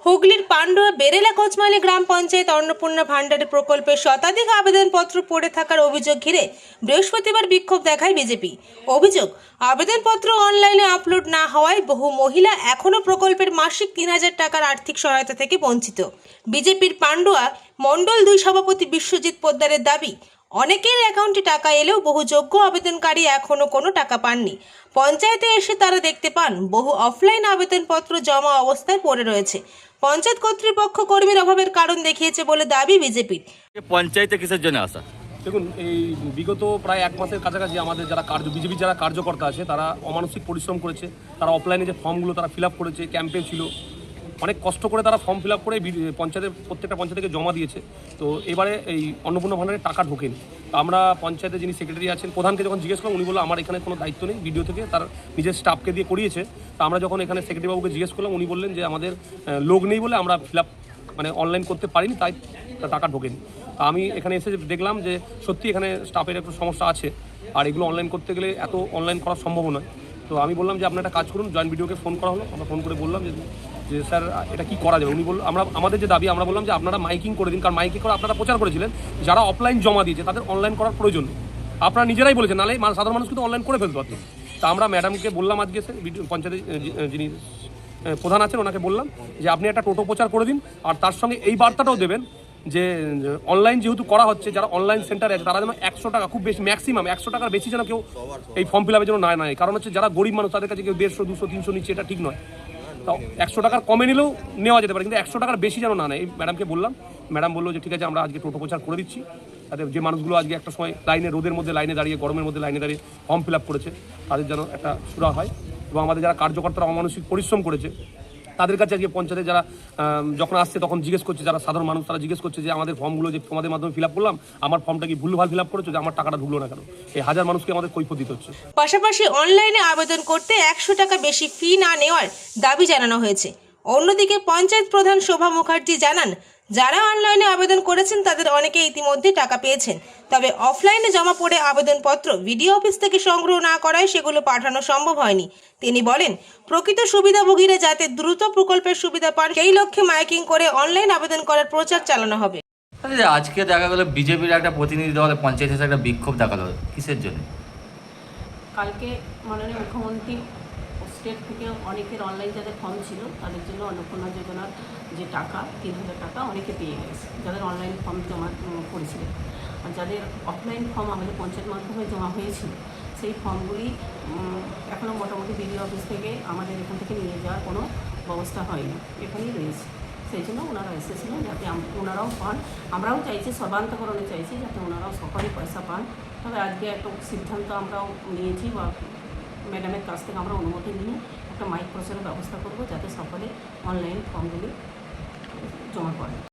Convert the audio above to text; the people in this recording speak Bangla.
হুগলির পান্ডুয়া বেরেলা কোচমালী গ্রাম পঞ্চায়েত অন্নপূর্ণা ভান্ডারী প্রকল্পের শতাধিক আবেদনপত্র পড়ে থাকার অভিযোগ ঘিরে বৃহস্পতিবার বিক্ষোভ দেখায় বিজেপি। অভিযোগ, আবেদনপত্র অনলাইনে আপলোড না হওয়ায় বহু মহিলা এখনও প্রকল্পের মাসিক ৩,০০০ টাকার আর্থিক সহায়তা থেকে বঞ্চিত। বিজেপির পান্ডুয়া মণ্ডল ২ সভাপতি বিশ্বজিৎ পোদ্দারের দাবি, অনেকের অ্যাকাউন্টে টাকা এলেও বহু যোগ্য আবেদনকারী এখনও কোনো টাকা পাননি। পঞ্চায়েতে এসে তারা দেখতে পান বহু অফলাইন আবেদনপত্র জমা অবস্থায় পড়ে রয়েছে। পঞ্চায়েত কর্তৃপক্ষ কর্মীর অভাবের কারণ দেখিয়েছে বলে দাবি বিজেপির। পঞ্চায়েতে কিসের জন্য আসা? দেখুন, এই বিগত প্রায় এক মাসের কাছাকাছি আমাদের যারা বিজেপি যারা কার্যকর্তা আছে তারা অমানসিক পরিশ্রম করেছে। তারা অফলাইনে যে ফর্মগুলো তারা ফিল আপ করেছে, ক্যাম্পে ছিল, অনেক কষ্ট করে তারা ফর্ম ফিল আপ করে পঞ্চায়েতের প্রত্যেকটা পঞ্চায়েতকে জমা দিয়েছে। তো এবারে এই অন্নপূর্ণা ভান্ডারে টাকা ঢোকেনি। তো আমরা পঞ্চায়েতে যিনি সেক্রেটারি আছেন, প্রধানকে যখন জিজ্ঞেস করলাম, উনি বললো আমার এখানে কোনো দায়িত্ব নেই, ভিডিও থেকে তার নিজের স্টাফকে দিয়ে করিয়েছে। তো আমরা যখন এখানে সেক্রেটারি বাবুকে জিজ্ঞেস করলাম, উনি বললেন যে আমাদের লোক নেই বলে আমরা ফিল আপ অনলাইন করতে পারিনি, তাই টাকা ঢোকেনি। তা আমি এখানে এসে দেখলাম যে সত্যি এখানে স্টাফের একটু সমস্যা আছে, আর এগুলো অনলাইন করতে গেলে এত অনলাইন করা সম্ভব নয়। তো আমি বললাম যে আপনার একটা কাজ করুন, জয়েন্ট ভিডিওকে ফোন করা হলো। আমরা ফোন করে বললাম যে স্যার এটা কি করা যাবে। উনি বলল, আমাদের যে দাবি, আমরা বললাম যে আপনারা মাইকিং করে দিন, কারণ মাইকিং করে আপনারা প্রচার করেছিলেন যারা অফলাইন জমা দিয়েছে তাদের অনলাইন করার প্রয়োজন নেই। আপনারা নিজেরাই বলেছেন, নাহলে সাধারণ মানুষ কিন্তু অনলাইন করে ফেলতে পারতেন। তা আমরা ম্যাডামকে বললাম, আজকে পঞ্চায়েতের যিনি প্রধান আছেন ওনাকে বললাম যে আপনি একটা টোটো প্রচার করে দিন, আর তার সঙ্গে এই বার্তাটাও দেবেন যে অনলাইন যেহেতু করা হচ্ছে, যারা অনলাইন সেন্টারে আছে তারা যেন 100 টাকা, খুব বেশি ম্যাক্সিমাম 100 টাকার বেশি যেন কেউ এই ফর্ম ফিল আপের জন্য নেয়। কারণ হচ্ছে যারা গরিব মানুষ তাদের কাছে কেউ 150, 200, 300 নিচ্ছে, এটা ঠিক নয়। তো 100 টাকার কমে নিলেও নেওয়া যেতে পারে, কিন্তু 100 টাকার বেশি যেন না নেয়। এই ম্যাডামকে বললাম, ম্যাডাম বললো যে ঠিক আছে, আমরা আজকে টোটো প্রচার করে দিচ্ছি। তাদের যে মানুষগুলো আজকে একটা সময় লাইনে, রোদের মধ্যে লাইনে দাঁড়িয়ে, গরমের মধ্যে লাইনে দাঁড়িয়ে ফর্ম ফিল আপ করেছে, তাদের যেন একটা সুরা হয়। এবং আমাদের যারা কার্যকর্তারা অমানসিক পরিশ্রম করেছে তাদের কাছে আজকে পঞ্চায়েতে যারা যখন আসছে তখন জিজ্ঞেস করছে, যারা সাধারণ মানুষ তারা জিজ্ঞেস করছে যে আমাদের ফর্মগুলো যে তোমাদের মাধ্যমে ফিল আপ করলাম, আমার ফর্মটা কি ভুলভাল ফিল আপ করেছো, যে আমার টাকাটা ঢুকলো না কেন? এই হাজার মানুষকে আমাদের কৈফিয়ত দিতে হচ্ছে। পাশাপাশি অনলাইনে আবেদন করতে 100 টাকা বেশি ফি না নেওয়ার দাবি জানানো হয়েছে। অন্যদিকে পঞ্চায়েত প্রধান শোভা মুখার্জি জানান, যারা অনলাইনে আবেদন করেছেন তাদের অনেকে ইতিমধ্যে টাকা পেয়েছেন, তবে অফলাইনে জমা পড়ে আবেদনপত্র বিডিও অফিস থেকে সংগ্রহ না করায় সেগুলো পাঠানো সম্ভব হয়নি। তিনি বলেন, প্রকৃত সুবিধাভোগীরা যাতে দ্রুত প্রকল্পের সুবিধা পান সেই লক্ষ্যে মাইকিং করে অনলাইন আবেদন করার প্রচার চালানো হবে। আজকে দেখা গেল বিজেপির একটা প্রতিনিধি দল পঞ্চায়েতে একটা বিক্ষোভ দেখালো, কিসের জন্য? কালকে মাননীয় মুখ্যমন্ত্রী স্টেট থেকে অনেকের অনলাইন যাদের ফর্ম ছিল তাদের জন্য অন্নপূর্ণা যোজনার যে টাকা ৩,০০০ টাকা অনেকে পেয়ে গেছে, যাদের অনলাইন ফর্ম জমা করেছিলেন। আর যাদের অফলাইন ফর্ম আমাদের পঞ্চায়েত মাধ্যমে জমা হয়েছিল, সেই ফর্মগুলি এখনও মোটামুটি বিডিও অফিস থেকে আমাদের এখান থেকে নিয়ে যাওয়ার কোনো ব্যবস্থা হয়নি, এখানেই রয়েছে। সেই জন্য ওনারা এসেছিলেন যাতে ওনারাও পান। আমরাও চাইছি, সর্বান্তকরণে চাইছি যাতে ওনারাও সকলেই পয়সা পান। তবে আজকে একটা সিদ্ধান্ত আমরাও নিয়েছি, বা ম্যাডামের কাছ থেকে আমরা অনুমতি নিয়ে একটা মাইক প্রচারের ব্যবস্থা করব যাতে সকলে অনলাইন ফর্মগুলি জমা করেন।